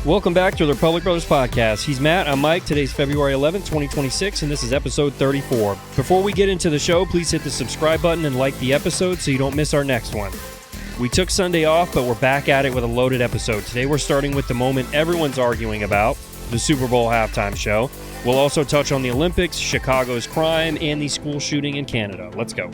Welcome back to the Republic Brothers Podcast. He's Matt, I'm Mike. Today's February 11th, 2026, and this is episode 34. Before we get into the show, please hit the subscribe button and like the episode so you don't miss our next one. We took Sunday off, but we're back at it with a loaded episode. Today we're starting with the moment everyone's arguing about, the Super Bowl halftime show. We'll also touch on the Olympics, Chicago's crime, and the school shooting in Canada. Let's go.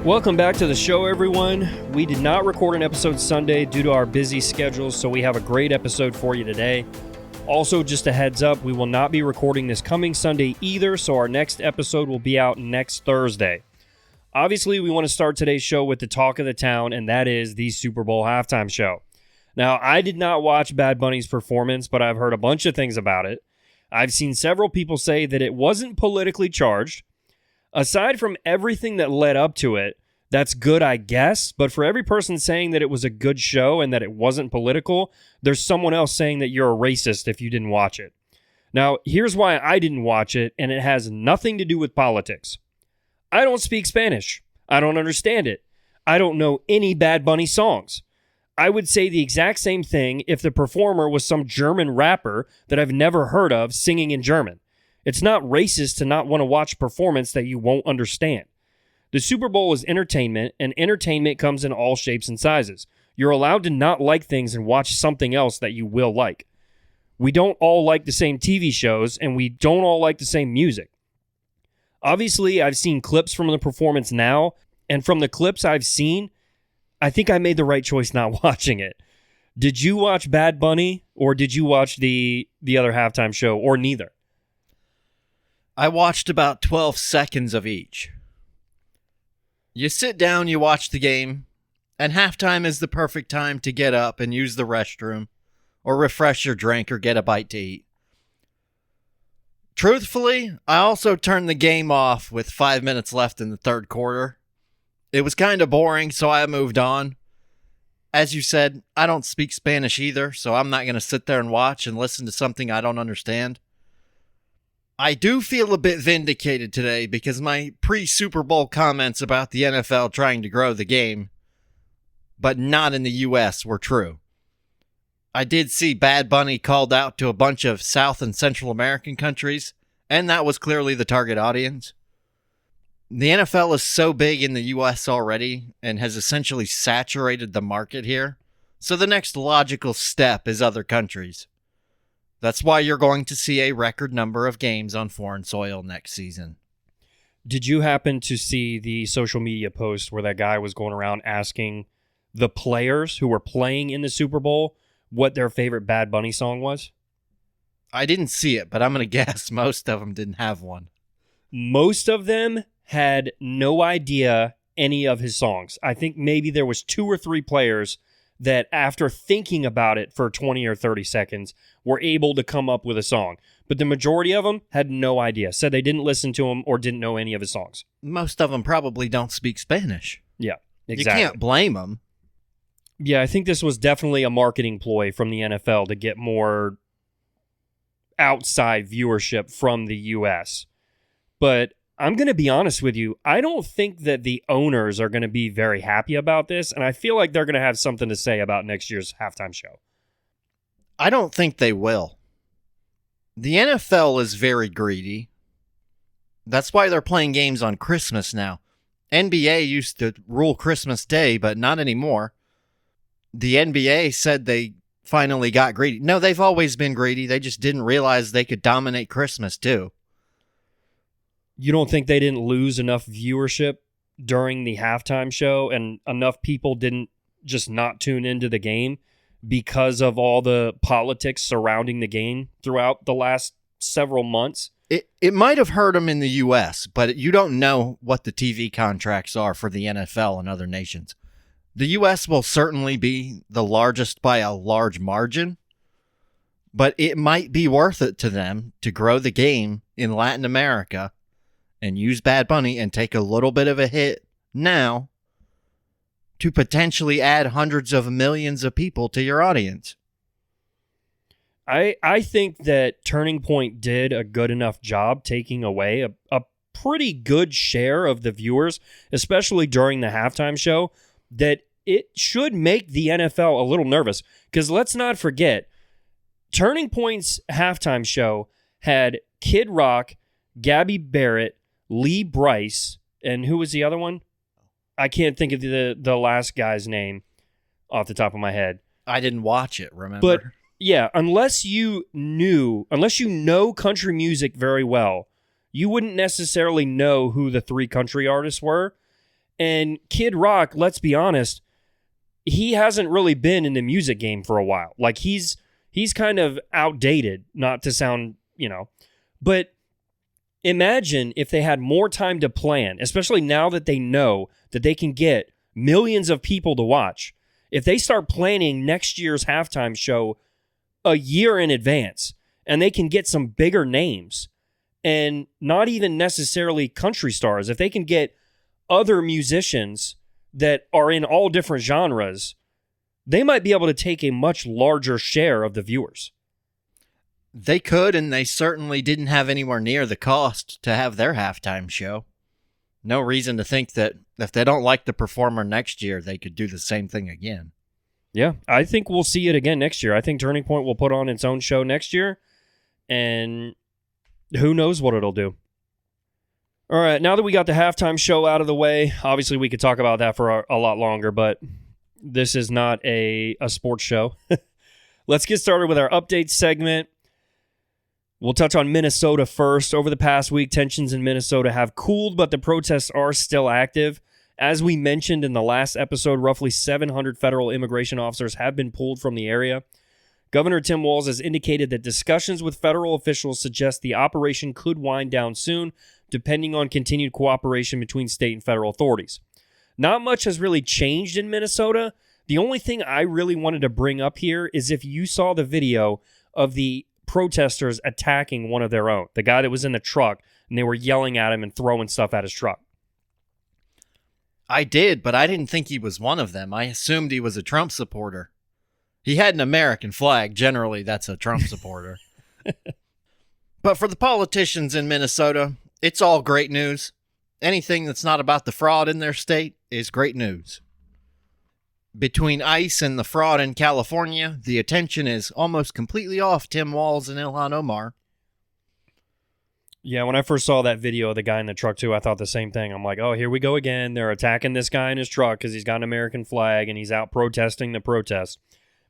Welcome back to the show, everyone. We did not record an episode Sunday due to our busy schedules, so we have a great episode for you today. Also, just a heads up, we will not be recording this coming Sunday either, so our next episode will be out next Thursday. Obviously, we want to start today's show with the talk of the town, and that is the Super Bowl halftime show. Now, I did not watch Bad Bunny's performance, but I've heard a bunch of things about it. I've seen several people say that it wasn't politically charged. Aside from everything that led up to it, that's good, I guess. But for every person saying that it was a good show and that it wasn't political, there's someone else saying that you're a racist if you didn't watch it. Now, here's why I didn't watch it, and it has nothing to do with politics. I don't speak Spanish. I don't understand it. I don't know any Bad Bunny songs. I would say the exact same thing if the performer was some German rapper that I've never heard of singing in German. It's not racist to not want to watch a performance that you won't understand. The Super Bowl is entertainment, and entertainment comes in all shapes and sizes. You're allowed to not like things and watch something else that you will like. We don't all like the same TV shows, and we don't all like the same music. Obviously, I've seen clips from the performance now, and from the clips I've seen, I think I made the right choice not watching it. Did you watch Bad Bunny, or did you watch the other halftime show, or neither? I watched about 12 seconds of each. You sit down, you watch the game, and halftime is the perfect time to get up and use the restroom, or refresh your drink, or get a bite to eat. Truthfully, I also turned the game off with 5 minutes left in the third quarter. It was kind of boring, so I moved on. As you said, I don't speak Spanish either, so I'm not going to sit there and watch and listen to something I don't understand. I do feel a bit vindicated today because my pre-Super Bowl comments about the NFL trying to grow the game, but not in the U.S., were true. I did see Bad Bunny called out to a bunch of South and Central American countries, and that was clearly the target audience. The NFL is so big in the U.S. already and has essentially saturated the market here, so the next logical step is other countries. That's why you're going to see a record number of games on foreign soil next season. Did you happen to see the social media post where that guy was going around asking the players who were playing in the Super Bowl what their favorite Bad Bunny song was? I didn't see it, but I'm going to guess most of them didn't have one. Most of them had no idea any of his songs. I think maybe there was 2 or 3 players that after thinking about it for 20 or 30 seconds were able to come up with a song. But the majority of them had no idea, said they didn't listen to him or didn't know any of his songs. Most of them probably don't speak Spanish. Yeah, exactly. You can't blame them. Yeah, I think this was definitely a marketing ploy from the NFL to get more outside viewership from the U.S. But I'm going to be honest with you. I don't think that the owners are going to be very happy about this, and I feel like they're going to have something to say about next year's halftime show. I don't think they will. The NFL is very greedy. That's why they're playing games on Christmas now. NBA used to rule Christmas Day, but not anymore. The NBA said they finally got greedy. No, they've always been greedy. They just didn't realize they could dominate Christmas too. You don't think they didn't lose enough viewership during the halftime show and enough people didn't just not tune into the game because of all the politics surrounding the game throughout the last several months? It might have hurt them in the U.S., but you don't know what the TV contracts are for the NFL and other nations. The U.S. will certainly be the largest by a large margin, but it might be worth it to them to grow the game in Latin America and use Bad Bunny and take a little bit of a hit now to potentially add hundreds of millions of people to your audience. I think that Turning Point did a good enough job taking away a pretty good share of the viewers, especially during the halftime show, that it should make the NFL a little nervous. Because let's not forget, Turning Point's halftime show had Kid Rock, Gabby Barrett, Lee Bryce, and who was the other one? I can't think of the last guy's name off the top of my head. I didn't watch it, remember? But yeah, unless you know country music very well, you wouldn't necessarily know who the three country artists were. And Kid Rock, let's be honest, he hasn't really been in the music game for a while. Like he's kind of outdated, not to sound, but imagine if they had more time to plan, especially now that they know that they can get millions of people to watch. If they start planning next year's halftime show a year in advance, and they can get some bigger names, and not even necessarily country stars, if they can get other musicians that are in all different genres, they might be able to take a much larger share of the viewers. They could, and they certainly didn't have anywhere near the cost to have their halftime show. No reason to think that if they don't like the performer next year, they could do the same thing again. Yeah, I think we'll see it again next year. I think Turning Point will put on its own show next year, and who knows what it'll do. All right, now that we got the halftime show out of the way, obviously we could talk about that for a lot longer, but this is not a sports show. Let's get started with our update segment. We'll touch on Minnesota first. Over the past week, tensions in Minnesota have cooled, but the protests are still active. As we mentioned in the last episode, roughly 700 federal immigration officers have been pulled from the area. Governor Tim Walz has indicated that discussions with federal officials suggest the operation could wind down soon, depending on continued cooperation between state and federal authorities. Not much has really changed in Minnesota. The only thing I really wanted to bring up here is if you saw the video of the protesters attacking one of their own, the guy that was in the truck, and they were yelling at him and throwing stuff at his truck. I did, but I didn't think he was one of them. I assumed he was a Trump supporter. He had an American flag. Generally, that's a Trump supporter. But for the politicians in Minnesota, it's all great news. Anything that's not about the fraud in their state is great news. Between ICE and the fraud in California, the attention is almost completely off Tim Walz and Ilhan Omar. Yeah, when I first saw that video of the guy in the truck, too, I thought the same thing. I'm like, oh, here we go again. They're attacking this guy in his truck because he's got an American flag and he's out protesting the protest.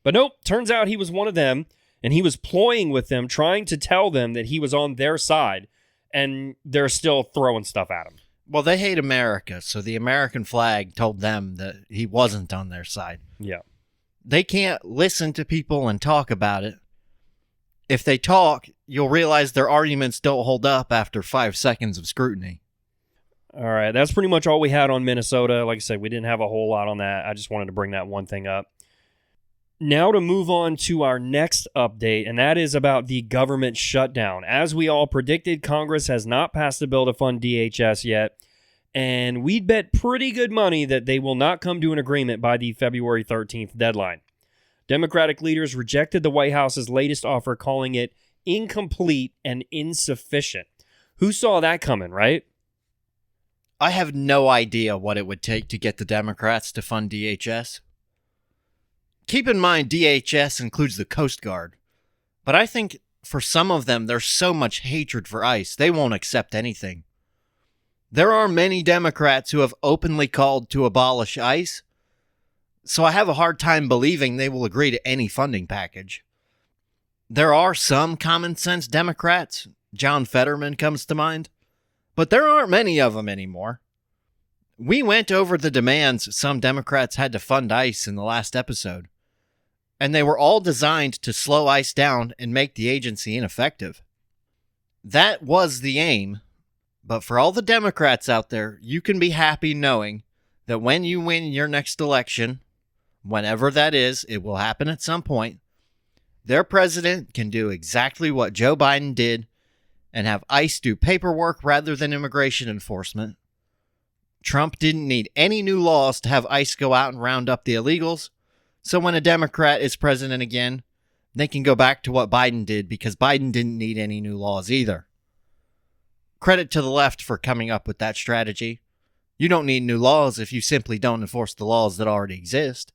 But nope, turns out he was one of them, and he was ploying with them, trying to tell them that he was on their side, and they're still throwing stuff at him. Well, they hate America, so the American flag told them that he wasn't on their side. Yeah. They can't listen to people and talk about it. If they talk, you'll realize their arguments don't hold up after 5 seconds of scrutiny. All right, that's pretty much all we had on Minnesota. Like I said, we didn't have a whole lot on that. I just wanted to bring that one thing up. Now to move on to our next update, and that is about the government shutdown. As we all predicted, Congress has not passed a bill to fund DHS yet, and we'd bet pretty good money that they will not come to an agreement by the February 13th deadline. Democratic leaders rejected the White House's latest offer, calling it incomplete and insufficient. Who saw that coming, right? I have no idea what it would take to get the Democrats to fund DHS. Keep in mind, DHS includes the Coast Guard, but I think for some of them, there's so much hatred for ICE, they won't accept anything. There are many Democrats who have openly called to abolish ICE, so I have a hard time believing they will agree to any funding package. There are some common sense Democrats, John Fetterman comes to mind, but there aren't many of them anymore. We went over the demands some Democrats had to fund ICE in the last episode, and they were all designed to slow ICE down and make the agency ineffective. That was the aim, but for all the Democrats out there, you can be happy knowing that when you win your next election, whenever that is, it will happen at some point, their president can do exactly what Joe Biden did and have ICE do paperwork rather than immigration enforcement. Trump didn't need any new laws to have ICE go out and round up the illegals, so when a Democrat is president again, They can go back to what Biden did because Biden didn't need any new laws either. Credit to the left for coming up with that strategy. You don't need new laws if you simply don't enforce the laws that already exist.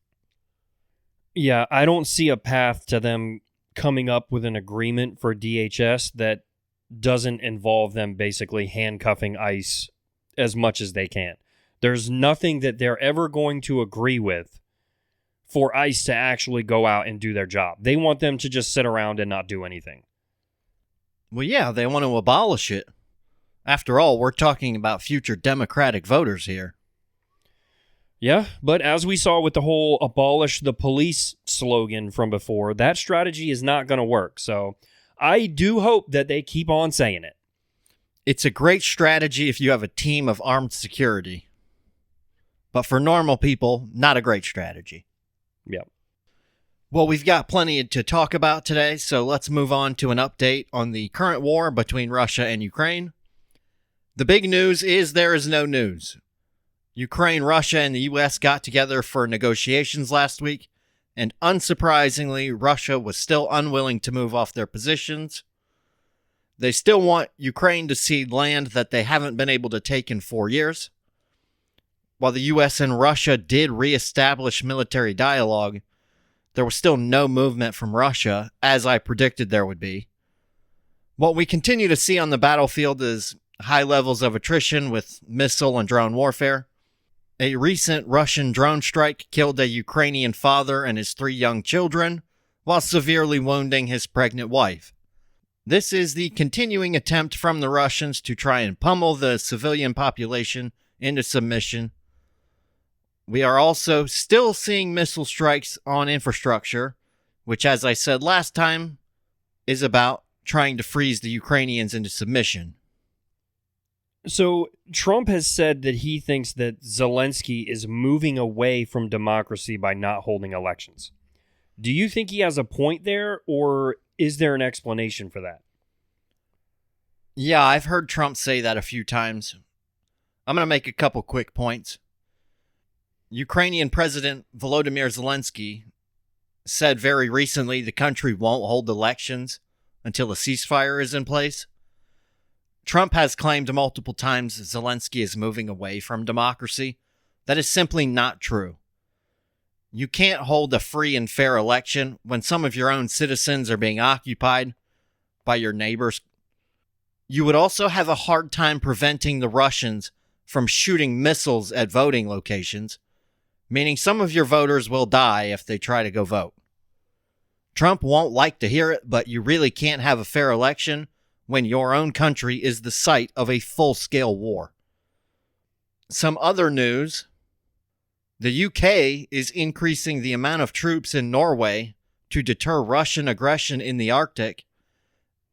Yeah, I don't see a path to them coming up with an agreement for DHS that doesn't involve them basically handcuffing ICE as much as they can. There's nothing that they're ever going to agree with for ICE to actually go out and do their job. They want them to just sit around and not do anything. Well, yeah, they want to abolish it. After all, we're talking about future Democratic voters here. Yeah, but as we saw with the whole abolish the police slogan from before, that strategy is not going to work. So I do hope that they keep on saying it. It's a great strategy if you have a team of armed security. But for normal people, not a great strategy. Yep. Well, we've got plenty to talk about today, so let's move on to an update on the current war between Russia and Ukraine. The big news is there is no news. Ukraine, Russia, and the U.S. got together for negotiations last week, and unsurprisingly, Russia was still unwilling to move off their positions. They still want Ukraine to cede land that they haven't been able to take in 4 years. While the U.S. and Russia did reestablish military dialogue, there was still no movement from Russia, as I predicted there would be. What we continue to see on the battlefield is high levels of attrition with missile and drone warfare. A recent Russian drone strike killed a Ukrainian father and his 3 young children, while severely wounding his pregnant wife. This is the continuing attempt from the Russians to try and pummel the civilian population into submission. We are also still seeing missile strikes on infrastructure, which, as I said last time, is about trying to freeze the Ukrainians into submission. So Trump has said that he thinks that Zelensky is moving away from democracy by not holding elections. Do you think he has a point there, or is there an explanation for that? Yeah, I've heard Trump say that a few times. I'm going to make a couple quick points. Ukrainian President Volodymyr Zelensky said very recently the country won't hold elections until a ceasefire is in place. Trump has claimed multiple times Zelensky is moving away from democracy. That is simply not true. You can't hold a free and fair election when some of your own citizens are being occupied by your neighbors. You would also have a hard time preventing the Russians from shooting missiles at voting locations, meaning some of your voters will die if they try to go vote. Trump won't like to hear it, but you really can't have a fair election when your own country is the site of a full-scale war. Some other news: the UK is increasing the amount of troops in Norway to deter Russian aggression in the Arctic,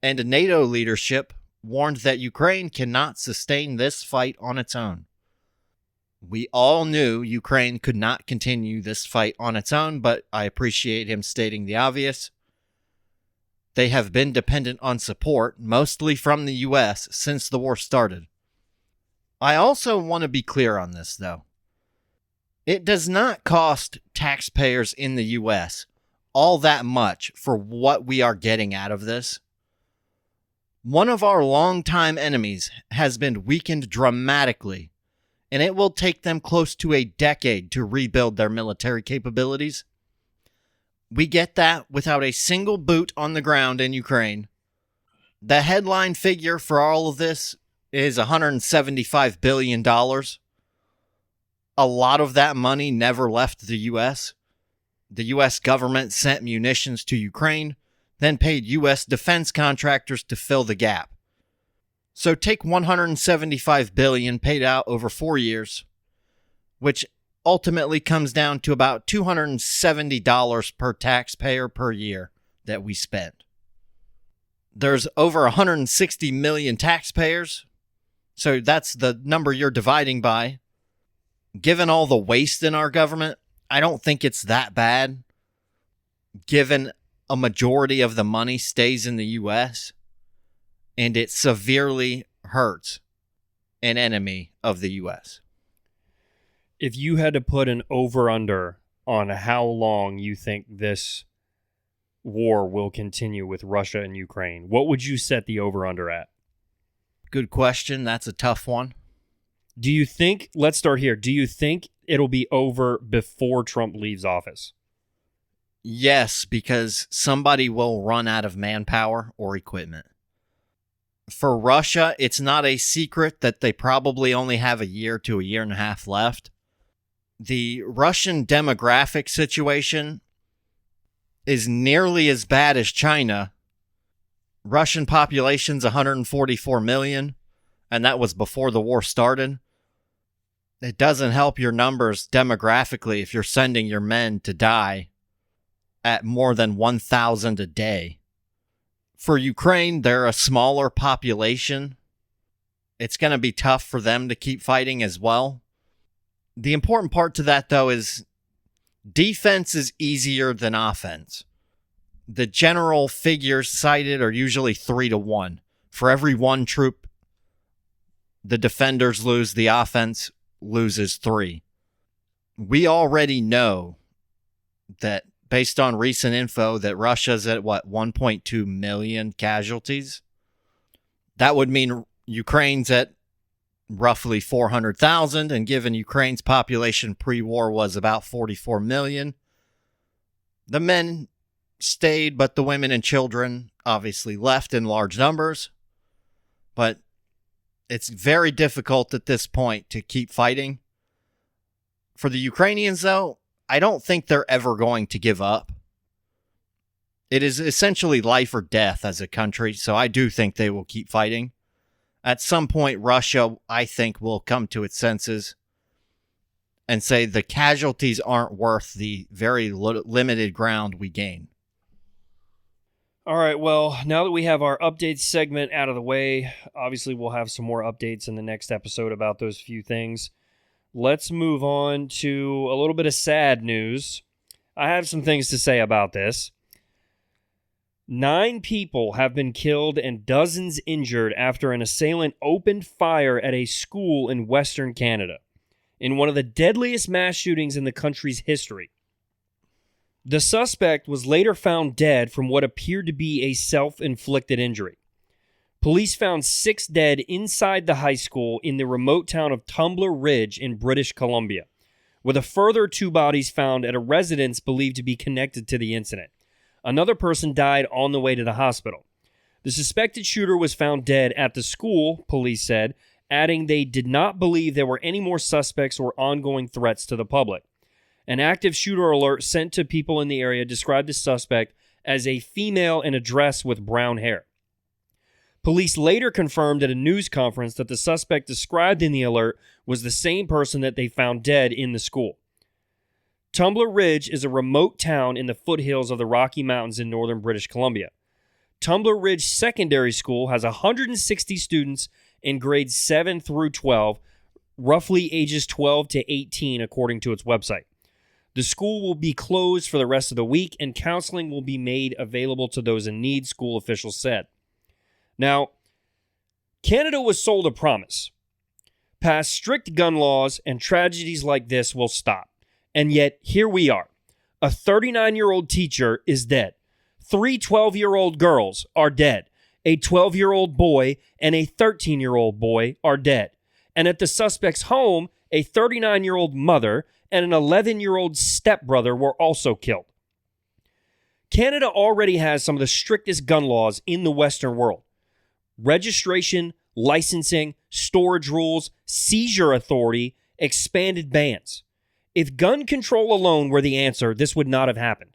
and NATO leadership warned that Ukraine cannot sustain this fight on its own. We all knew Ukraine could not continue this fight on its own, but I appreciate him stating the obvious. They have been dependent on support, mostly from the U.S., since the war started. I also want to be clear on this, though. It does not cost taxpayers in the U.S. all that much for what we are getting out of this. One of our longtime enemies has been weakened dramatically, and it will take them close to a decade to rebuild their military capabilities. We get that without a single boot on the ground in Ukraine. The headline figure for all of this is $175 billion. A lot of that money never left the U.S. The U.S. government sent munitions to Ukraine, then paid U.S. defense contractors to fill the gap. So take $175 billion paid out over 4 years, which ultimately comes down to about $270 per taxpayer per year that we spend. There's over 160 million taxpayers, so that's the number you're dividing by. Given all the waste in our government, I don't think it's that bad, given a majority of the money stays in the U.S., and it severely hurts an enemy of the U.S. If you had to put an over-under on how long you think this war will continue with Russia and Ukraine? What would you set the over-under at? Good question. That's a tough one. Do you think, let's start here, do you think it'll be over before Trump leaves office? Yes, because somebody will run out of manpower or equipment. For Russia, it's not a secret that they probably only have a year to a year and a half left. The Russian demographic situation is nearly as bad as China. Russian population's 144 million, and that was before the war started. It doesn't help your numbers demographically if you're sending your men to die at more than 1,000 a day. For Ukraine, they're a smaller population. It's going to be tough for them to keep fighting as well. The important part to that, though, is defense is easier than offense. The general figures cited are usually 3-1. For every one troop the defenders lose, the offense loses 3. We already know that, based on recent info, that Russia's at, 1.2 million casualties? That would mean Ukraine's at roughly 400,000, and given Ukraine's population pre-war was about 44 million, the men stayed, but the women and children obviously left in large numbers. But it's very difficult at this point to keep fighting. For the Ukrainians, though, I don't think they're ever going to give up. It is essentially life or death as a country, so I do think they will keep fighting. At some point, Russia, I think, will come to its senses and say the casualties aren't worth the very limited ground we gain. All right, well, now that we have our updates segment out of the way, obviously we'll have some more updates in the next episode about those few things. Let's move on to a little bit of sad news. I have some things to say about this. 9 people have been killed and dozens injured after an assailant opened fire at a school in Western Canada, in one of the deadliest mass shootings in the country's history. The suspect was later found dead from what appeared to be a self-inflicted injury. Police found 6 dead inside the high school in the remote town of Tumbler Ridge in British Columbia, with a further 2 bodies found at a residence believed to be connected to the incident. Another person died on the way to the hospital. The suspected shooter was found dead at the school, police said, adding they did not believe there were any more suspects or ongoing threats to the public. An active shooter alert sent to people in the area described the suspect as a female in a dress with brown hair. Police later confirmed at a news conference that the suspect described in the alert was the same person that they found dead in the school. Tumbler Ridge is a remote town in the foothills of the Rocky Mountains in northern British Columbia. Tumbler Ridge Secondary School has 160 students in grades 7 through 12, roughly ages 12 to 18, according to its website. The school will be closed for the rest of the week, and counseling will be made available to those in need, school officials said. Now, Canada was sold a promise. Pass strict gun laws, and tragedies like this will stop. And yet, here we are. A 39-year-old teacher is dead. 3 12-year-old girls are dead. A 12-year-old boy and a 13-year-old boy are dead. And at the suspect's home, a 39-year-old mother and an 11-year-old stepbrother were also killed. Canada already has some of the strictest gun laws in the Western world. Registration, licensing, storage rules, seizure authority, expanded bans. If gun control alone were the answer, this would not have happened.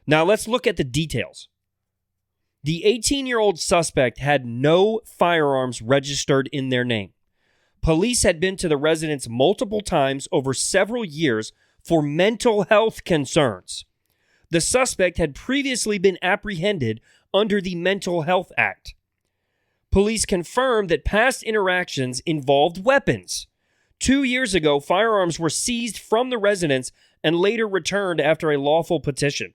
Now let's look at the details. The 18-year-old suspect had no firearms registered in their name. Police had been to the residence multiple times over several years for mental health concerns. The suspect had previously been apprehended under the Mental Health Act. Police confirmed that past interactions involved weapons. 2 years ago, firearms were seized from the residence and later returned after a lawful petition.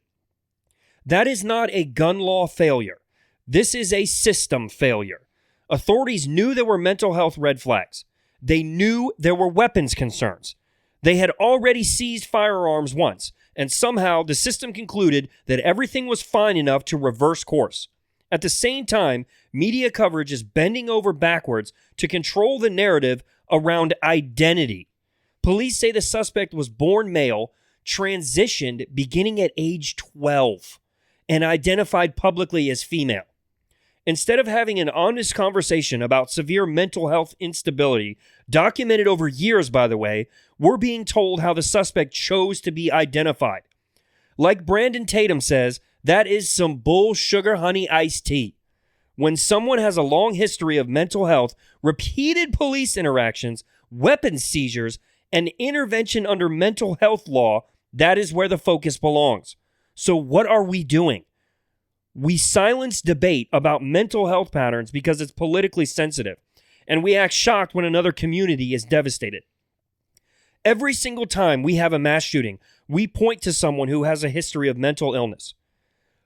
That is not a gun law failure. This is a system failure. Authorities knew there were mental health red flags. They knew there were weapons concerns. They had already seized firearms once, and somehow the system concluded that everything was fine enough to reverse course. At the same time, media coverage is bending over backwards to control the narrative around identity. Police say the suspect was born male, transitioned beginning at age 12, and identified publicly as female. Instead of having an honest conversation about severe mental health instability, documented over years, by the way, we're being told how the suspect chose to be identified. Like Brandon Tatum says, that is some bull sugar honey iced tea. When someone has a long history of mental health, repeated police interactions, weapon seizures, and intervention under mental health law, that is where the focus belongs. So what are we doing? We silence debate about mental health patterns because it's politically sensitive, and we act shocked when another community is devastated. Every single time we have a mass shooting, we point to someone who has a history of mental illness.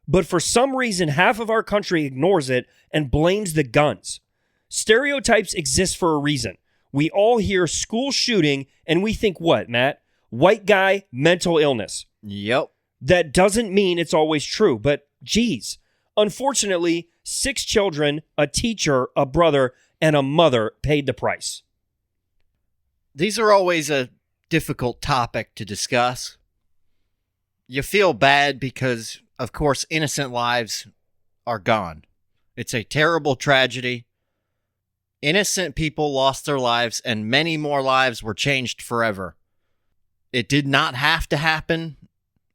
But for some reason, half of our country ignores it and blames the guns. Stereotypes exist for a reason. We all hear school shooting and we think what, Matt? White guy, mental illness. Yep. That doesn't mean it's always true, but geez. Unfortunately, 6 children, a teacher, a brother, and a mother paid the price. These are always a difficult topic to discuss. You feel bad because, of course, innocent lives are gone. It's a terrible tragedy. Innocent people lost their lives, and many more lives were changed forever. It did not have to happen,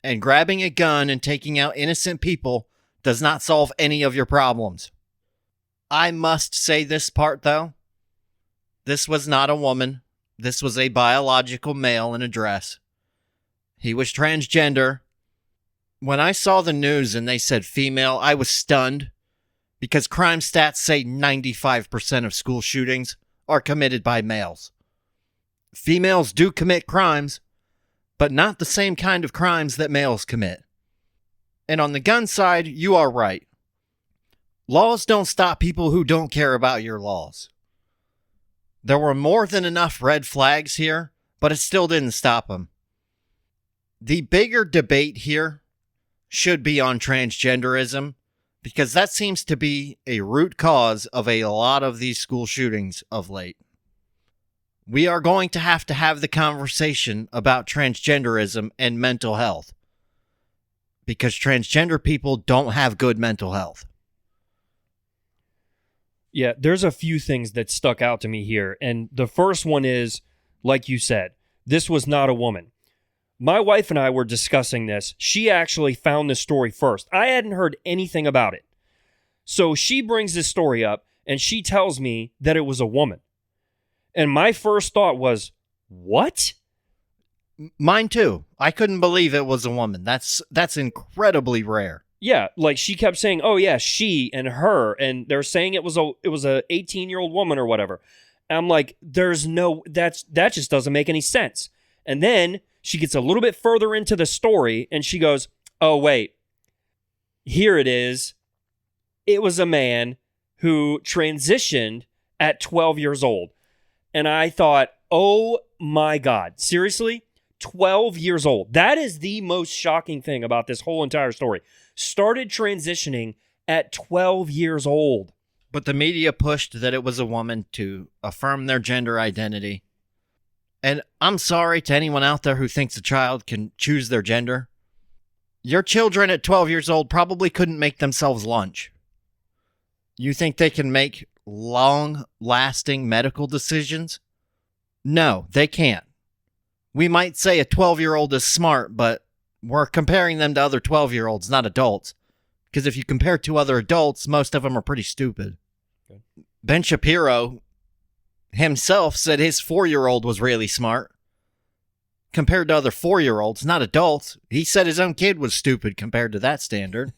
and grabbing a gun and taking out innocent people does not solve any of your problems. I must say this part, though. This was not a woman. This was a biological male in a dress. He was transgender. When I saw the news and they said female, I was stunned because crime stats say 95% of school shootings are committed by males. Females do commit crimes, but not the same kind of crimes that males commit. And on the gun side, you are right. Laws don't stop people who don't care about your laws. There were more than enough red flags here, but it still didn't stop them. The bigger debate here should be on transgenderism, because that seems to be a root cause of a lot of these school shootings of late. We are going to have the conversation about transgenderism and mental health, because transgender people don't have good mental health. Yeah, there's a few things that stuck out to me here. And the first one is, like you said, this was not a woman. My wife and I were discussing this. She actually found this story first. I hadn't heard anything about it. So she brings this story up and she tells me that it was a woman. And my first thought was, what? Mine too. I couldn't believe it was a woman. That's incredibly rare. Yeah, like she kept saying, "Oh yeah, she and her," and they're saying it was a 18-year-old woman or whatever. And I'm like, that just doesn't make any sense. And then she gets a little bit further into the story and she goes, "Oh wait, here it is. It was a man who transitioned at 12 years old." And I thought, "Oh my God, seriously? 12 years old. That is the most shocking thing about this whole entire story. Started transitioning at 12 years old." But the media pushed that it was a woman to affirm their gender identity. And I'm sorry to anyone out there who thinks a child can choose their gender. Your children at 12 years old probably couldn't make themselves lunch. You think they can make long-lasting medical decisions? No, they can't. We might say a 12-year-old is smart, but we're comparing them to other 12-year-olds, not adults. Because if you compare to other adults, most of them are pretty stupid. Okay. Ben Shapiro himself said his 4-year-old was really smart. Compared to other 4-year-olds, not adults. He said his own kid was stupid compared to that standard.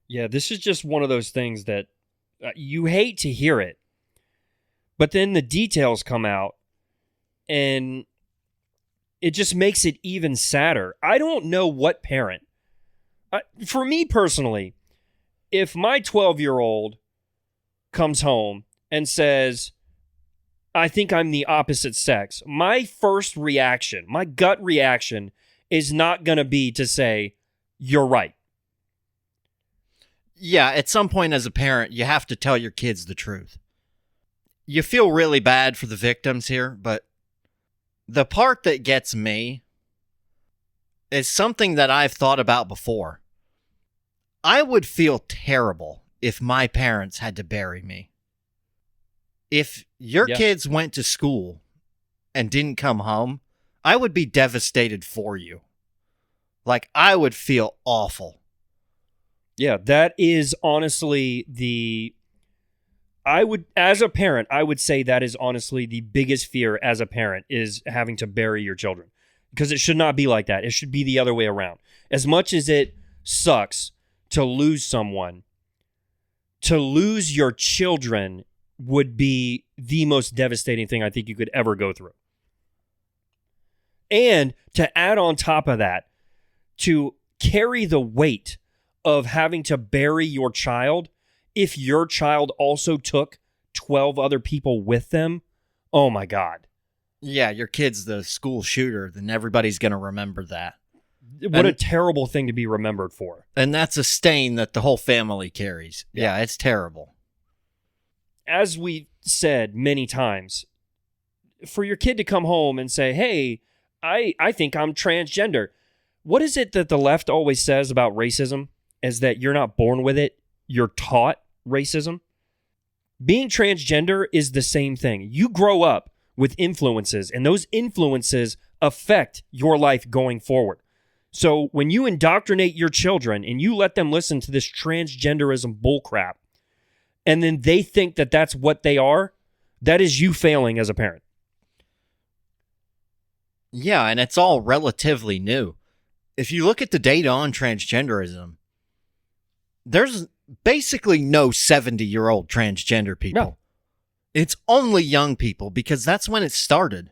Yeah, this is just one of those things that you hate to hear it. But then the details come out and it just makes it even sadder. I don't know what parent. For me personally, if my 12-year-old comes home and says, "I think I'm the opposite sex," my first reaction, my gut reaction is not going to be to say, you're right. Yeah, at some point as a parent, you have to tell your kids the truth. You feel really bad for the victims here, but the part that gets me is something that I've thought about before. I would feel terrible if my parents had to bury me. If your kids went to school and didn't come home, I would be devastated for you. Like, I would feel awful. Yeah, that is honestly as a parent, I would say that is honestly the biggest fear as a parent is having to bury your children. Because it should not be like that. It should be the other way around. As much as it sucks to lose someone, to lose your children would be the most devastating thing I think you could ever go through. And to add on top of that, to carry the weight of having to bury your child if your child also took 12 other people with them, oh my God. Yeah, your kid's the school shooter, then everybody's going to remember that. What a terrible thing to be remembered for. And that's a stain that the whole family carries. Yeah, it's terrible. As we said many times, for your kid to come home and say, hey, I think I'm transgender. What is it that the left always says about racism? Is that you're not born with it, you're taught racism. Being transgender is the same thing. You grow up with influences, and those influences affect your life going forward. So when you indoctrinate your children and you let them listen to this transgenderism bullcrap, and then they think that that's what they are, that is you failing as a parent. Yeah, and it's all relatively new. If you look at the data on transgenderism, there's basically no 70-year-old transgender people. No. It's only young people because that's when it started.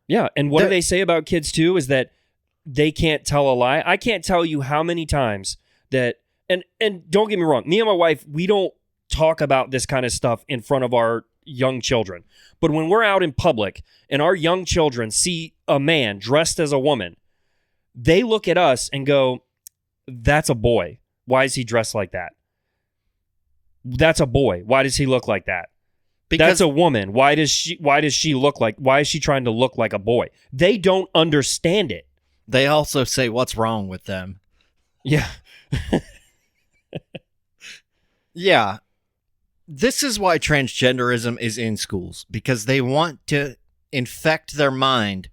Yeah, and what do they say about kids too is that they can't tell a lie. I can't tell you how many times that, and don't get me wrong, me and my wife, we don't talk about this kind of stuff in front of our young children. But when we're out in public and our young children see a man dressed as a woman, they look at us and go, that's a boy. Why is he dressed like that? That's a boy. Why does he look like that? Because that's a woman. Why does she look like, why is she trying to look like a boy? They don't understand it. They also say, what's wrong with them? Yeah. Yeah. This is why transgenderism is in schools, because they want to infect their mind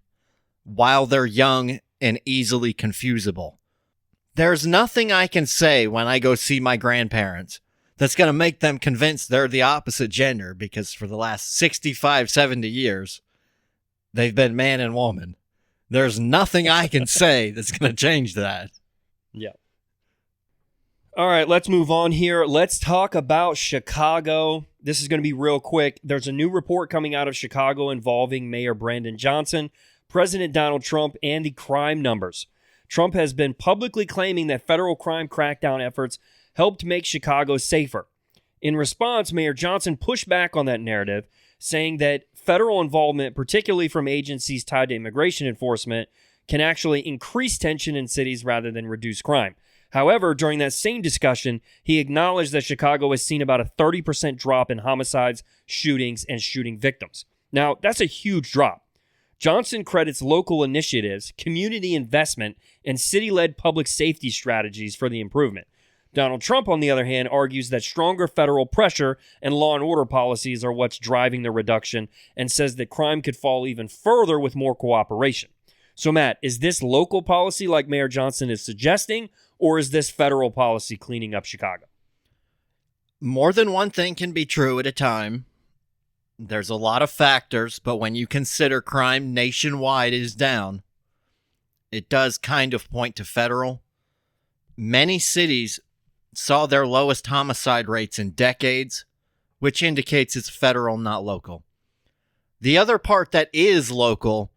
while they're young and easily confusable. There's nothing I can say when I go see my grandparents that's going to make them convinced they're the opposite gender, because for the last 65, 70 years, they've been man and woman. There's nothing I can say that's going to change that. Yeah. All right, let's move on here. Let's talk about Chicago. This is going to be real quick. There's a new report coming out of Chicago involving Mayor Brandon Johnson, President Donald Trump, and the crime numbers. Trump has been publicly claiming that federal crime crackdown efforts helped make Chicago safer. In response, Mayor Johnson pushed back on that narrative, saying that federal involvement, particularly from agencies tied to immigration enforcement, can actually increase tension in cities rather than reduce crime. However, during that same discussion, he acknowledged that Chicago has seen about a 30% drop in homicides, shootings, and shooting victims. Now, that's a huge drop. Johnson credits local initiatives, community investment, and city-led public safety strategies for the improvement. Donald Trump, on the other hand, argues that stronger federal pressure and law and order policies are what's driving the reduction, and says that crime could fall even further with more cooperation. So, Matt, is this local policy like Mayor Johnson is suggesting, or is this federal policy cleaning up Chicago? More than one thing can be true at a time. There's a lot of factors, but when you consider crime nationwide is down, it does kind of point to federal. Many cities saw their lowest homicide rates in decades, which indicates it's federal, not local. The other part that is local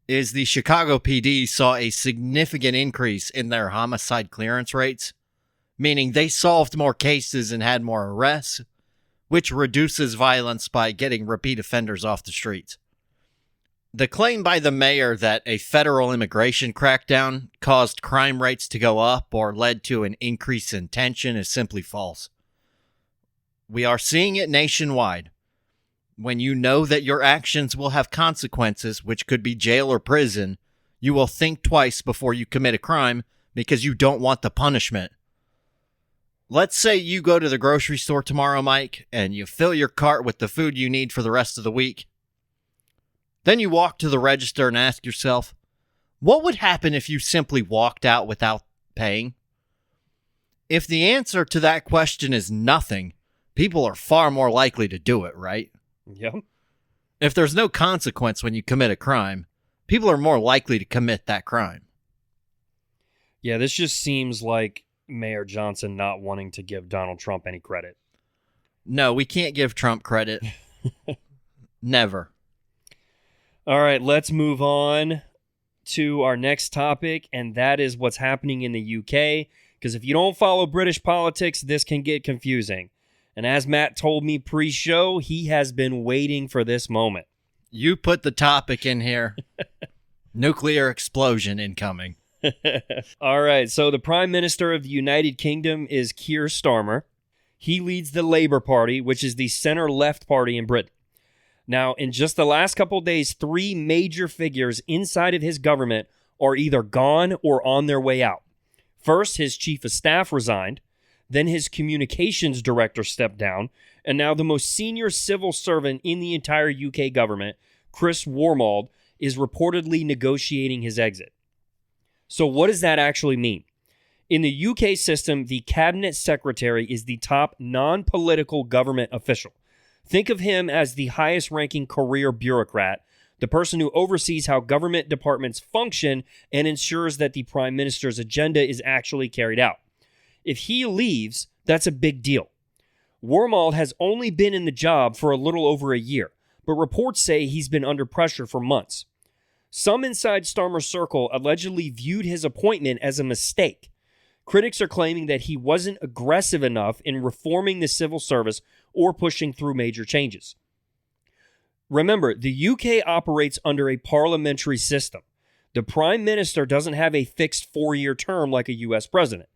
is the Chicago PD saw a significant increase in their homicide clearance rates, meaning they solved more cases and had more arrests, which reduces violence by getting repeat offenders off the streets. The claim by the mayor that a federal immigration crackdown caused crime rates to go up or led to an increase in tension is simply false. We are seeing it nationwide. When you know that your actions will have consequences, which could be jail or prison, you will think twice before you commit a crime because you don't want the punishment. Let's say you go to the grocery store tomorrow, Mike, and you fill your cart with the food you need for the rest of the week. Then you walk to the register and ask yourself, what would happen if you simply walked out without paying? If the answer to that question is nothing, people are far more likely to do it, right? Yep. If there's no consequence when you commit a crime, people are more likely to commit that crime. Yeah, this just seems like Mayor Johnson not wanting to give Donald Trump any credit. No, we can't give Trump credit. Never. All right, let's move on to our next topic, and that is what's happening in the UK. Because if you don't follow British politics, this can get confusing. And as Matt told me pre-show, he has been waiting for this moment. You put the topic in here. Nuclear explosion incoming. All right, so the Prime Minister of the United Kingdom is Keir Starmer. He leads the Labour Party, which is the center-left party in Britain. Now, in just the last couple of days, 3 major figures inside of his government are either gone or on their way out. First, his chief of staff resigned. Then his communications director stepped down. And now the most senior civil servant in the entire UK government, Chris Wormald, is reportedly negotiating his exit. So what does that actually mean? In the UK system, the cabinet secretary is the top non-political government official. Think of him as the highest-ranking career bureaucrat, the person who oversees how government departments function and ensures that the prime minister's agenda is actually carried out. If he leaves, that's a big deal. Wormald has only been in the job for a little over a year, but reports say he's been under pressure for months. Some inside Starmer's circle allegedly viewed his appointment as a mistake. Critics are claiming that he wasn't aggressive enough in reforming the civil service or pushing through major changes. Remember, the UK operates under a parliamentary system. The Prime Minister doesn't have a fixed 4-year term like a US president.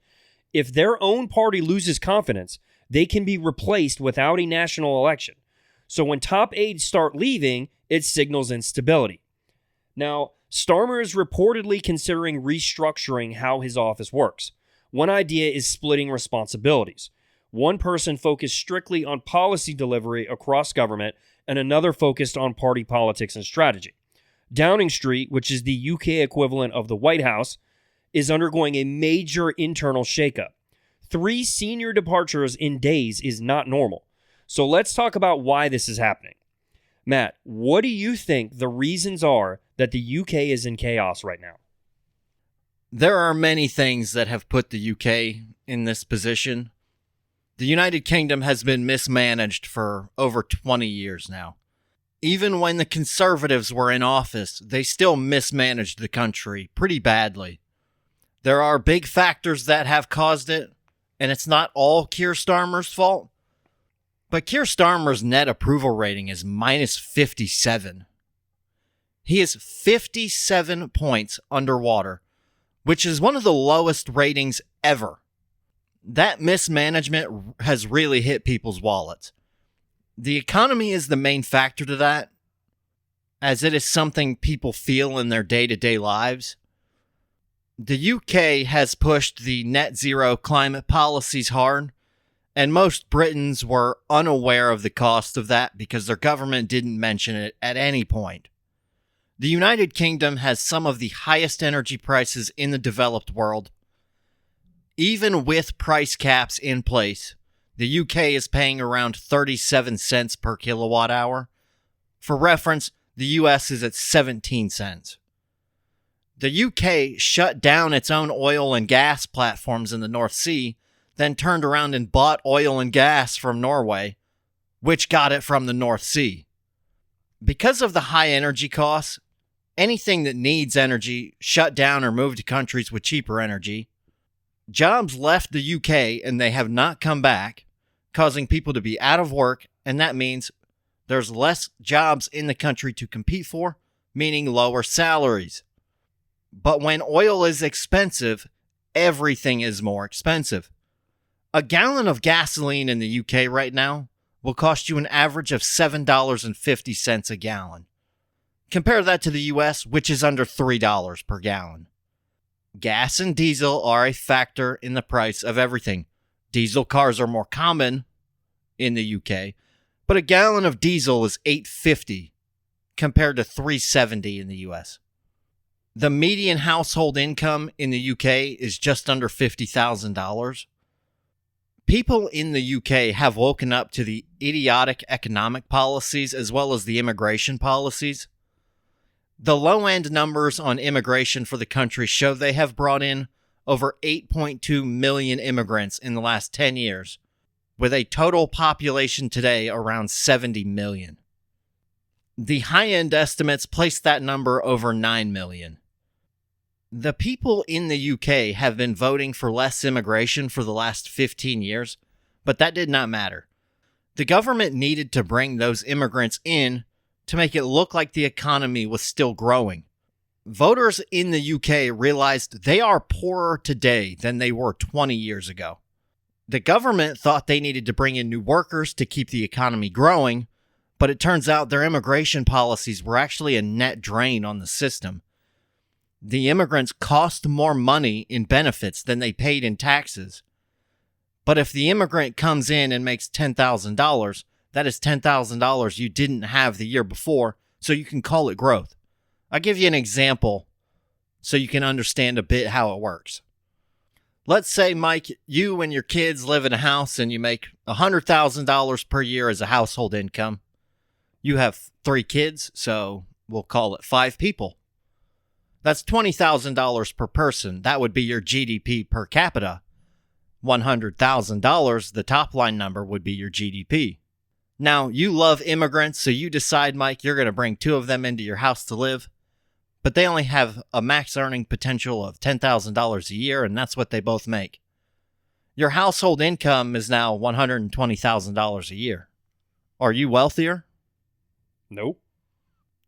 If their own party loses confidence, they can be replaced without a national election. So when top aides start leaving, it signals instability. Now, Starmer is reportedly considering restructuring how his office works. One idea is splitting responsibilities. One person focused strictly on policy delivery across government and another focused on party politics and strategy. Downing Street, which is the UK equivalent of the White House, is undergoing a major internal shakeup. 3 senior departures in days is not normal. So let's talk about why this is happening. Matt, what do you think the reasons are that the UK is in chaos right now? There are many things that have put the UK in this position. The United Kingdom has been mismanaged for over 20 years now. Even when the Conservatives were in office, they still mismanaged the country pretty badly. There are big factors that have caused it, and it's not all Keir Starmer's fault. But Keir Starmer's net approval rating is minus 57. He is 57 points underwater, which is one of the lowest ratings ever. That mismanagement has really hit people's wallets. The economy is the main factor to that, as it is something people feel in their day-to-day lives. The UK has pushed the net zero climate policies hard, and most Britons were unaware of the cost of that because their government didn't mention it at any point. The United Kingdom has some of the highest energy prices in the developed world. Even with price caps in place, the UK is paying around 37 cents per kilowatt hour. For reference, the US is at 17 cents. The UK shut down its own oil and gas platforms in the North Sea, then turned around and bought oil and gas from Norway, which got it from the North Sea. Because of the high energy costs, anything that needs energy shut down or moved to countries with cheaper energy. Jobs left the UK and they have not come back, causing people to be out of work, and that means there's less jobs in the country to compete for, meaning lower salaries. But when oil is expensive, everything is more expensive. A gallon of gasoline in the UK right now will cost you an average of $7.50 a gallon. Compare that to the US, which is under $3 per gallon. Gas and diesel are a factor in the price of everything. Diesel cars are more common in the UK, but a gallon of diesel is $8.50 compared to $3.70 in the US. The median household income in the UK is just under $50,000. People in the UK have woken up to the idiotic economic policies as well as the immigration policies. The low-end numbers on immigration for the country show they have brought in over 8.2 million immigrants in the last 10 years, with a total population today around 70 million. The high-end estimates place that number over 9 million. The people in the UK have been voting for less immigration for the last 15 years, but that did not matter. The government needed to bring those immigrants in to make it look like the economy was still growing. Voters in the UK realized they are poorer today than they were 20 years ago. The government thought they needed to bring in new workers to keep the economy growing, but it turns out their immigration policies were actually a net drain on the system. The immigrants cost more money in benefits than they paid in taxes. But if the immigrant comes in and makes $10,000, that is $10,000 you didn't have the year before, so you can call it growth. I'll give you an example so you can understand a bit how it works. Let's say, Mike, you and your kids live in a house and you make $100,000 per year as a household income. You have 3 kids, so we'll call it 5 people. That's $20,000 per person. That would be your GDP per capita. $100,000, the top line number, would be your GDP. Now, you love immigrants, so you decide, Mike, you're going to bring 2 of them into your house to live, but they only have a max earning potential of $10,000 a year, and that's what they both make. Your household income is now $120,000 a year. Are you wealthier? Nope.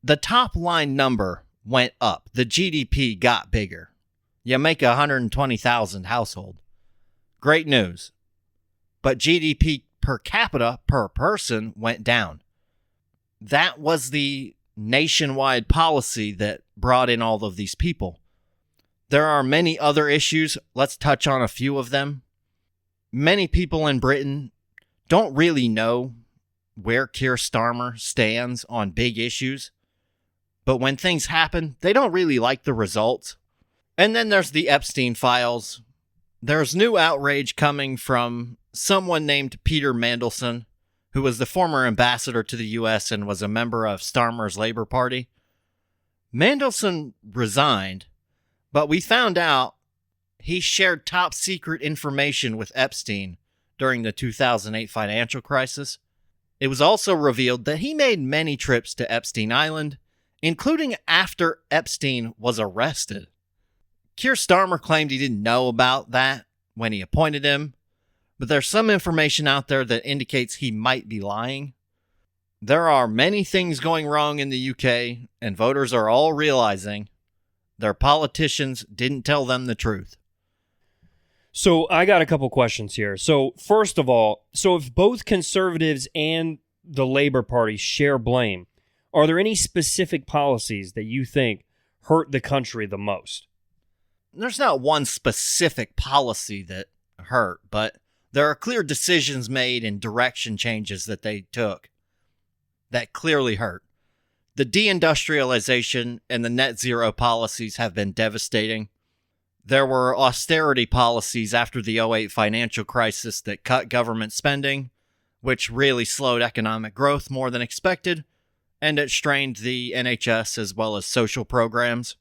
The top line number went up. The GDP got bigger. You make $120,000 household. Great news. But GDP per capita per person went down. That was the nationwide policy that brought in all of these people. There are many other issues. Let's touch on a few of them. Many people in Britain don't really know where Keir Starmer stands on big issues. But when things happen, they don't really like the results. And then there's the Epstein files. There's new outrage coming from someone named Peter Mandelson, who was the former ambassador to the U.S. and was a member of Starmer's Labour Party. Mandelson resigned, but we found out he shared top secret information with Epstein during the 2008 financial crisis. It was also revealed that he made many trips to Epstein Island, including after Epstein was arrested. Keir Starmer claimed he didn't know about that when he appointed him, but there's some information out there that indicates he might be lying. There are many things going wrong in the UK, and voters are all realizing their politicians didn't tell them the truth. So I got a couple questions here. So first of all, if both Conservatives and the Labour Party share blame, are there any specific policies that you think hurt the country the most? There's not one specific policy that hurt, but there are clear decisions made and direction changes that they took that clearly hurt. The deindustrialization and the net zero policies have been devastating. There were austerity policies after the '08 financial crisis that cut government spending, which really slowed economic growth more than expected, and it strained the NHS as well as social programs.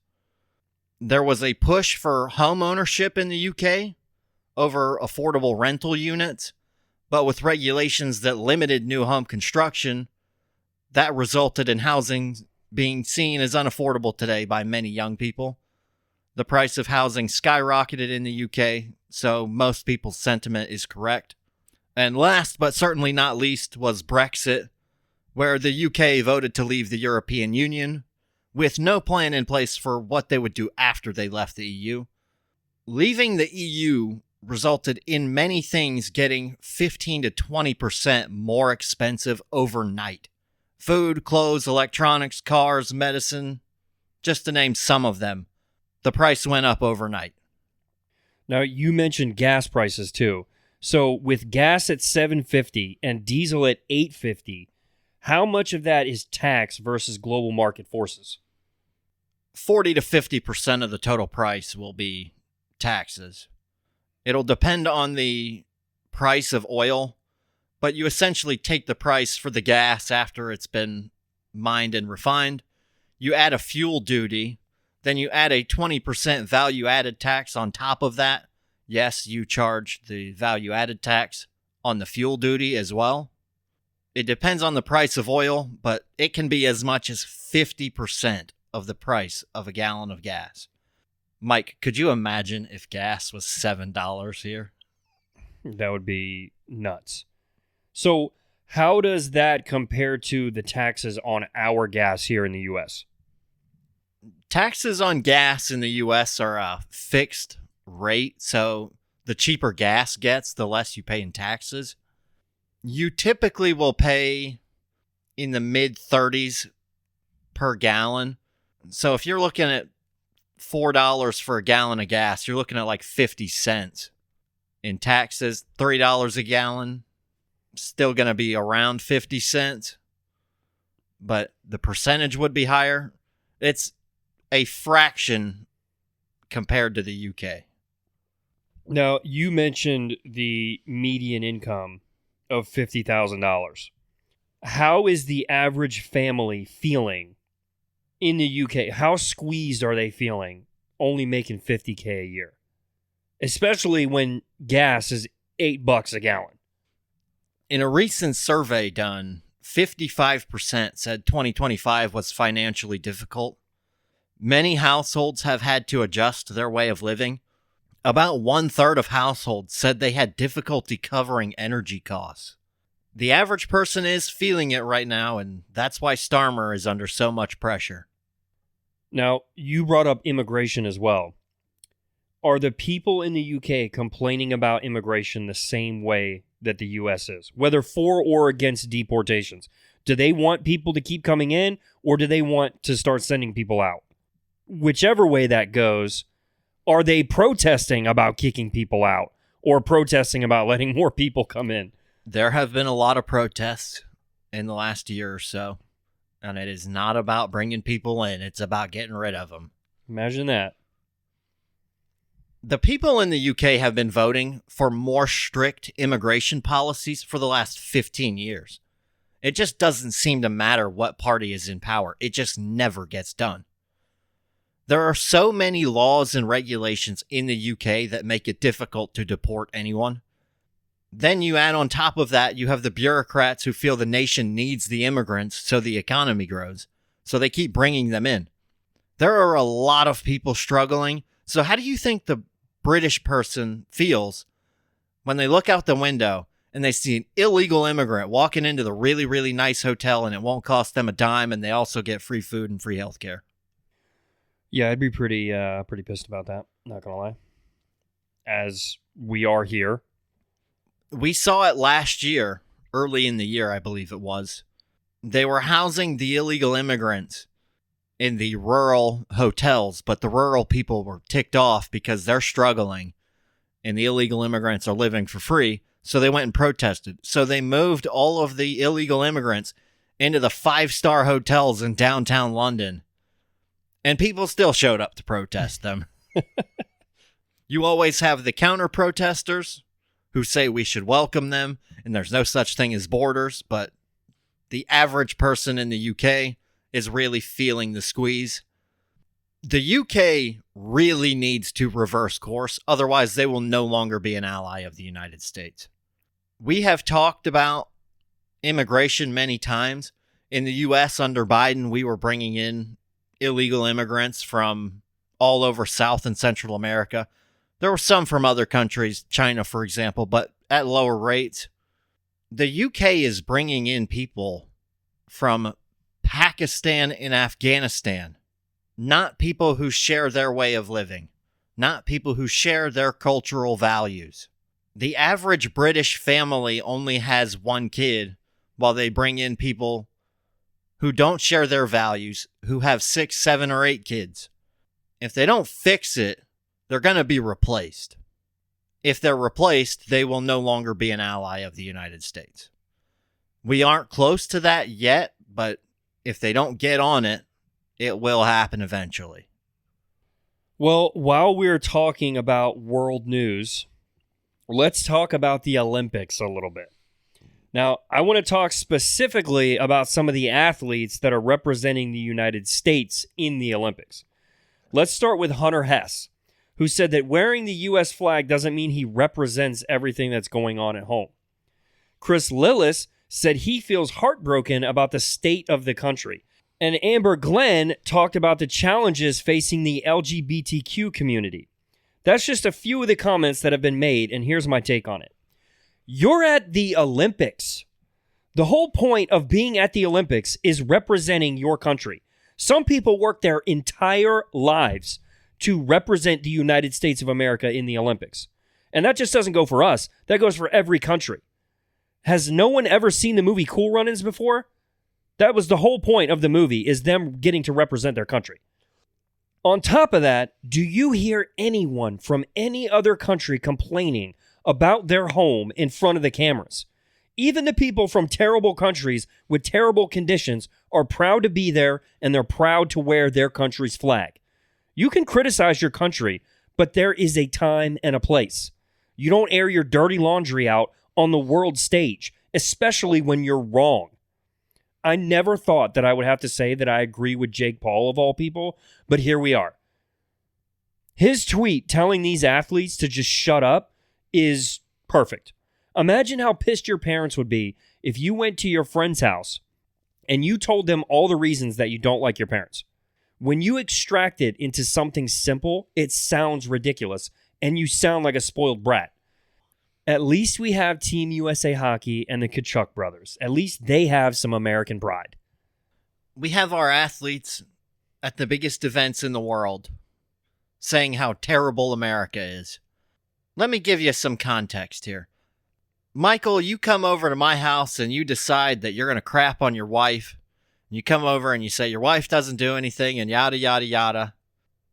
There was a push for home ownership in the UK over affordable rental units, but with regulations that limited new home construction, that resulted in housing being seen as unaffordable today by many young people. The price of housing skyrocketed in the UK, so most people's sentiment is correct. And last but certainly not least was Brexit, where the UK voted to leave the European Union, with no plan in place for what they would do after they left the EU. Leaving the EU resulted in many things getting 15 to 20% more expensive overnight. Food, clothes, electronics, cars, medicine, just to name some of them. The price went up overnight. Now, you mentioned gas prices too. So with gas at $7.50 and diesel at $8.50, how much of that is tax versus global market forces? 40 to 50% of the total price will be taxes. It'll depend on the price of oil, but you essentially take the price for the gas after it's been mined and refined. You add a fuel duty, then you add a 20% value-added tax on top of that. Yes, you charge the value-added tax on the fuel duty as well. It depends on the price of oil, but it can be as much as 50% of the price of a gallon of gas. Mike, could you imagine if gas was $7 here? That would be nuts. So how does that compare to the taxes on our gas here in the U.S.? Taxes on gas in the U.S. are a fixed rate, so the cheaper gas gets, the less you pay in taxes. You typically will pay in the mid-30s per gallon. So if you're looking at $4 for a gallon of gas, you're looking at like 50 cents in taxes. $3 a gallon, still going to be around 50 cents, but the percentage would be higher. It's a fraction compared to the UK. Now, you mentioned the median income of $50,000. How is the average family feeling in the UK? How squeezed are they feeling only making $50K a year? Especially when gas is $8 a gallon. In a recent survey done, 55% said 2025 was financially difficult. Many households have had to adjust their way of living. About 1/3 of households said they had difficulty covering energy costs. The average person is feeling it right now, and that's why Starmer is under so much pressure. Now, you brought up immigration as well. Are the people in the UK complaining about immigration the same way that the US is, whether for or against deportations? Do they want people to keep coming in, or do they want to start sending people out? Whichever way that goes, are they protesting about kicking people out or protesting about letting more people come in? There have been a lot of protests in the last year or so, and it is not about bringing people in. It's about getting rid of them. Imagine that. The people in the UK have been voting for more strict immigration policies for the last 15 years. It just doesn't seem to matter what party is in power. It just never gets done. There are so many laws and regulations in the UK that make it difficult to deport anyone. Then you add on top of that, you have the bureaucrats who feel the nation needs the immigrants so the economy grows. So they keep bringing them in. There are a lot of people struggling. So how do you think the British person feels when they look out the window and they see an illegal immigrant walking into the really, really nice hotel and it won't cost them a dime and they also get free food and free healthcare? Yeah, I'd be pretty pissed about that. Not gonna lie. As we are here. We saw it last year, early in the year, I believe it was. They were housing the illegal immigrants in the rural hotels, but the rural people were ticked off because they're struggling and the illegal immigrants are living for free. So they went and protested. So they moved all of the illegal immigrants into the 5-star hotels in downtown London. And people still showed up to protest them. You always have the counter-protesters who say we should welcome them and there's no such thing as borders, but the average person in the UK is really feeling the squeeze. The UK really needs to reverse course, otherwise they will no longer be an ally of the United States. We have talked about immigration many times. In the US under Biden, we were bringing in illegal immigrants from all over South and Central America. There were some from other countries, China, for example, but at lower rates. The UK is bringing in people from Pakistan and Afghanistan not people who share their way of living, not people who share their cultural values. The average British family only has one kid, while they bring in people who don't share their values, who have 6, 7, or 8 kids. If they don't fix it, they're going to be replaced. If they're replaced, they will no longer be an ally of the United States. We aren't close to that yet, but if they don't get on it, it will happen eventually. Well, while we're talking about world news, let's talk about the Olympics a little bit. Now, I want to talk specifically about some of the athletes that are representing the United States in the Olympics. Let's start with Hunter Hess, who said that wearing the U.S. flag doesn't mean he represents everything that's going on at home. Chris Lillis said he feels heartbroken about the state of the country. And Amber Glenn talked about the challenges facing the LGBTQ community. That's just a few of the comments that have been made, and here's my take on it. You're at the Olympics. The whole point of being at the Olympics is representing your country. Some people work their entire lives to represent the United States of America in the Olympics. And that just doesn't go for us. That goes for every country. Has no one ever seen the movie Cool Runnings before? That was the whole point of the movie, is them getting to represent their country. On top of that, do you hear anyone from any other country complaining about their home in front of the cameras? Even the people from terrible countries with terrible conditions are proud to be there, and they're proud to wear their country's flag. You can criticize your country, but there is a time and a place. You don't air your dirty laundry out on the world stage, especially when you're wrong. I never thought that I would have to say that I agree with Jake Paul of all people, but here we are. His tweet telling these athletes to just shut up is perfect. Imagine how pissed your parents would be if you went to your friend's house and you told them all the reasons that you don't like your parents. When you extract it into something simple, it sounds ridiculous, and you sound like a spoiled brat. At least we have Team USA Hockey and the Kachuk brothers. At least they have some American pride. We have our athletes at the biggest events in the world saying how terrible America is. Let me give you some context here. Michael, you come over to my house and you decide that you're going to crap on your wife. You come over and you say your wife doesn't do anything and yada, yada, yada.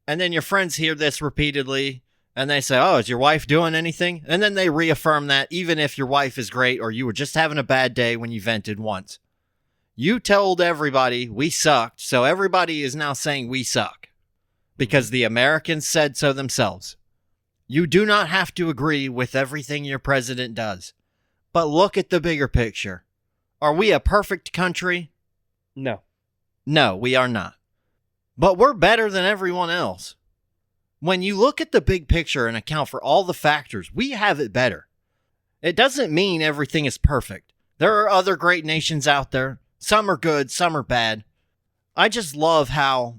And then your friends hear this repeatedly. And they say, oh, is your wife doing anything? And then they reaffirm that even if your wife is great or you were just having a bad day when you vented once. You told everybody we sucked, so everybody is now saying we suck. Because the Americans said so themselves. You do not have to agree with everything your president does. But look at the bigger picture. Are we a perfect country? No. No, we are not. But we're better than everyone else. When you look at the big picture and account for all the factors, we have it better. It doesn't mean everything is perfect. There are other great nations out there. Some are good, some are bad. I just love how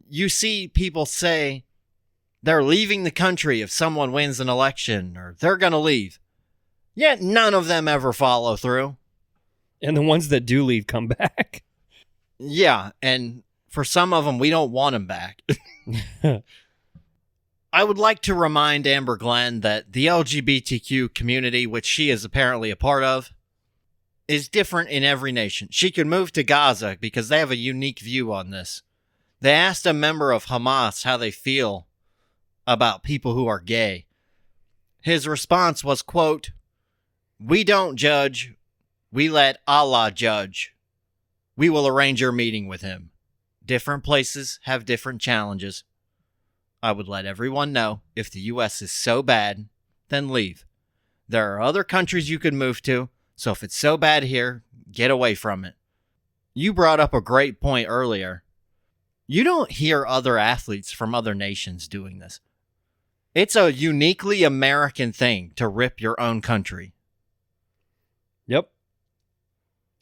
you see people say they're leaving the country if someone wins an election, or they're going to leave. Yet none of them ever follow through. And the ones that do leave come back. Yeah, and for some of them, we don't want them back. I would like to remind Amber Glenn that the LGBTQ community, which she is apparently a part of, is different in every nation. She could move to Gaza because they have a unique view on this. They asked a member of Hamas how they feel about people who are gay. His response was, quote, "We don't judge. We let Allah judge. We will arrange your meeting with him. Different places have different challenges. I would let everyone know if the U.S. is so bad, then leave. There are other countries you could move to, so if it's so bad here, get away from it." You brought up a great point earlier. You don't hear other athletes from other nations doing this. It's a uniquely American thing to rip your own country. Yep.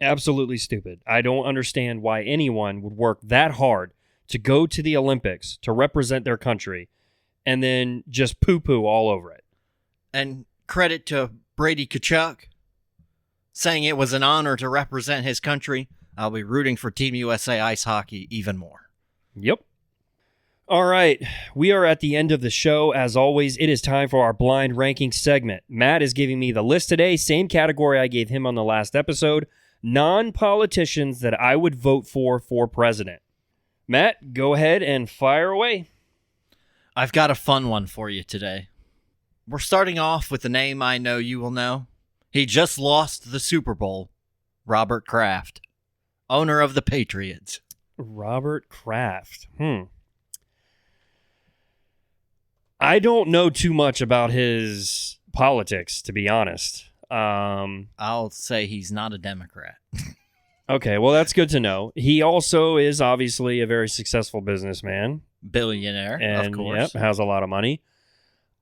Absolutely stupid. I don't understand why anyone would work that hard to go to the Olympics to represent their country and then just poo-poo all over it. And credit to Brady Kachuk saying it was an honor to represent his country. I'll be rooting for Team USA Ice Hockey even more. Yep. All right, we are at the end of the show. As always, it is time for our blind ranking segment. Matt is giving me the list today, same category I gave him on the last episode, non-politicians that I would vote for president. Matt, go ahead and fire away. I've got a fun one for you today. We're starting off with a name I know you will know. He just lost the Super Bowl. Robert Kraft, owner of the Patriots. Robert Kraft. I don't know too much about his politics, to be honest. I'll say he's not a Democrat. Okay, well, that's good to know. He also is obviously a very successful businessman. Billionaire, And, of course. Yep, has a lot of money.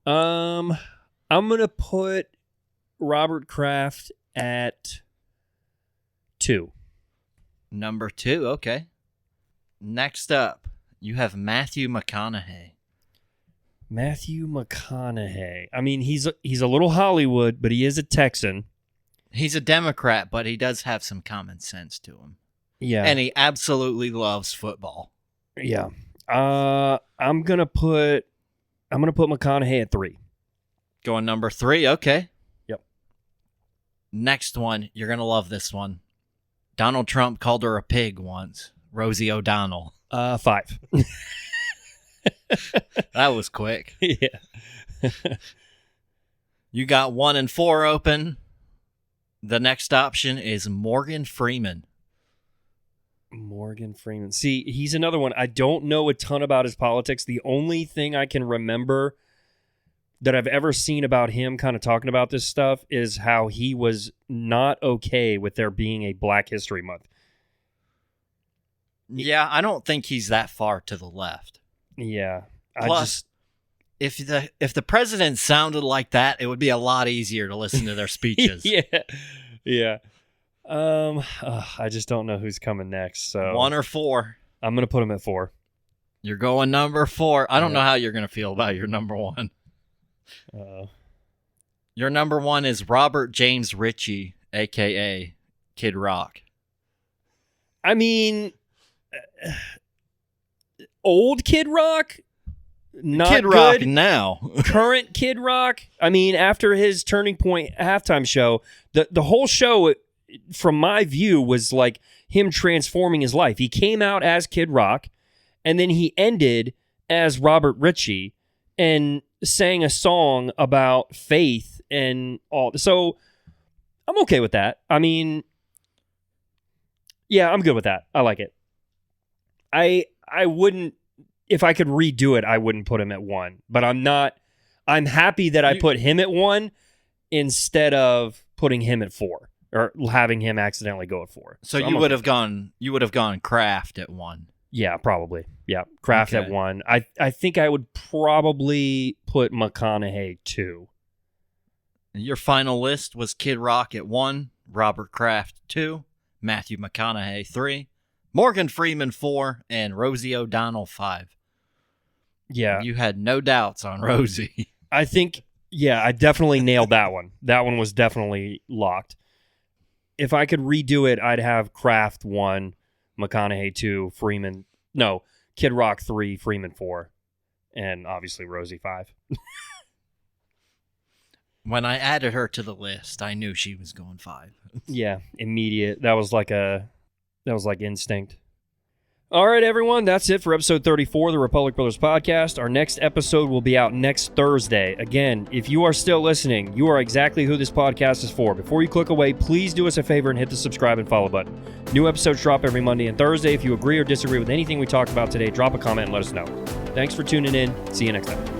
I'm going to put Robert Kraft at 2. Number 2, okay. Next up, you have Matthew McConaughey. Matthew McConaughey. I mean, he's a little Hollywood, but he is a Texan. He's a Democrat, but he does have some common sense to him. Yeah. And he absolutely loves football. Yeah. I'm gonna put McConaughey at 3. Going number 3, okay. Yep. Next one, you're gonna love this one. Donald Trump called her a pig once. Rosie O'Donnell. 5. That was quick. Yeah. You got 1 and 4 open. The next option is Morgan Freeman. Morgan Freeman. See, he's another one. I don't know a ton about his politics. The only thing I can remember that I've ever seen about him kind of talking about this stuff is how he was not okay with there being a Black History Month. Yeah, I don't think he's that far to the left. Yeah. Plus, if the president sounded like that, it would be a lot easier to listen to their speeches. Yeah. I just don't know who's coming next. So 1 or 4. I'm going to put him at 4. You're going number 4. I don't know how you're going to feel about your number 1. Your number 1 is Robert James Ritchie, a.k.a. Kid Rock. I mean, old Kid Rock? Not Kid good. Rock now. Current Kid Rock? I mean, after his Turning Point halftime show, the whole show, from my view, was like him transforming his life. He came out as Kid Rock, and then he ended as Robert Ritchie and sang a song about faith and all. So I'm okay with that. I mean, yeah, I'm good with that. I like it. I wouldn't, if I could redo it, I wouldn't put him at 1. But I'm happy that I put him at 1 instead of putting him at 4 or having him accidentally go at 4. So you would have gone Kraft at 1. Yeah, probably. Yeah, Kraft Okay. at 1. I think I would probably put McConaughey 2. Your final list was Kid Rock at 1, Robert Kraft 2, Matthew McConaughey 3, Morgan Freeman 4, and Rosie O'Donnell 5. Yeah. You had no doubts on Rosie. I think, yeah, I definitely nailed that one. That one was definitely locked. If I could redo it, I'd have Kraft 1, McConaughey 2, Kid Rock 3, Freeman 4, and obviously Rosie 5. When I added her to the list, I knew she was going 5. Yeah, immediate. That was like instinct. All right, everyone, that's it for episode 34 of the Republic Brothers podcast. Our next episode will be out next Thursday. Again, if you are still listening, you are exactly who this podcast is for. Before you click away, please do us a favor and hit the subscribe and follow button. New episodes drop every Monday and Thursday. If you agree or disagree with anything we talked about today, drop a comment and let us know. Thanks for tuning in. See you next time.